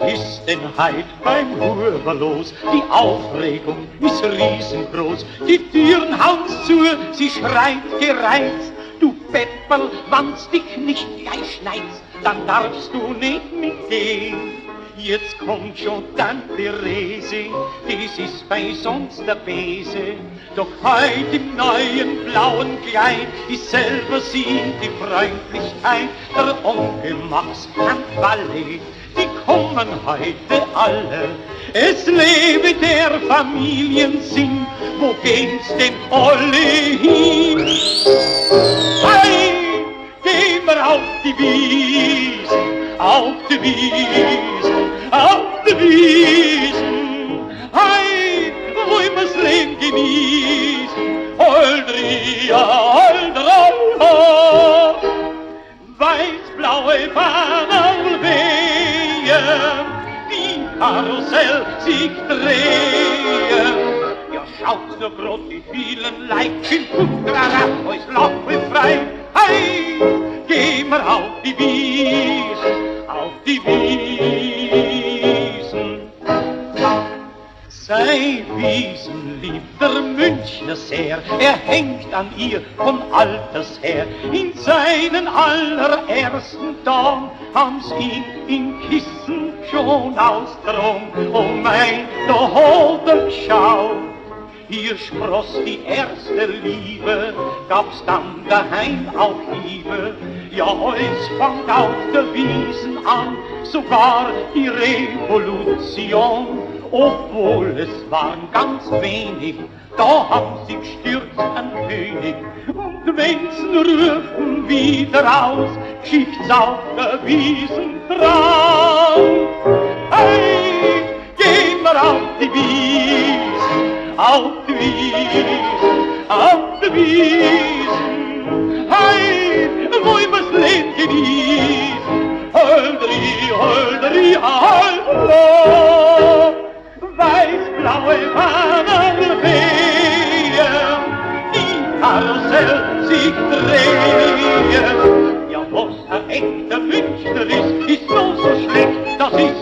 ist denn heit beim Huber los? Die Aufregung ist riesengroß. Die Türen hauen's zu, sie schreit gereizt. Du Pepperl, wann's dich nicht gleich schneizt, dann darfst du nicht mitgehen. Jetzt kommt schon Tante Therese, das ist bei sonst der Bese. Doch heut im neuen blauen Kleid ist selber sie die Freundlichkeit. Der Onkel macht's am Ballet, die kommen heute alle. Es lebe der Familiensinn, wo geht's denn alle hin? Hey, gehen wir auf die Wiesen, auf die Wiesen, auf die Wiesen. Hey, wollen wir's Leben genießen, Holdria, Holdra, weiß-blaue Fahnen wehen, die Karussell sich drehen. Ja, schaut nur grad die vielen Leibchen, Kutrara, euch lachen frei. Hey, gehen wir auf die Wiesen, auf die Wiesen. Sei Wiesen liebt der Münchner sehr, er hängt an ihr von alters her. In seinen allerersten Tagen haben's ihn in Kissen schon ausgetragen. Oh mein, da hat er geschaut. Hier spross die erste Liebe, gab's dann daheim auch Liebe. Ja, es fängt auf der Wiesen an, sogar die Revolution. Obwohl es waren ganz wenig, da haben sie gestürzt an König. Und wenn's nur rufen wieder aus, schickt's auf der Wiesen drauf. Hey, gehen wir auf die Wiesen, auf die Wiesen, auf die Wiesen. Hey, wollen wir's Leben genießen, Holdri, Holdri, Holdra. Weiß-blaue Fahnen wehen, die Karussell sich drehen. Ja, was ein echter Münchner ist, ist so schlecht, das ist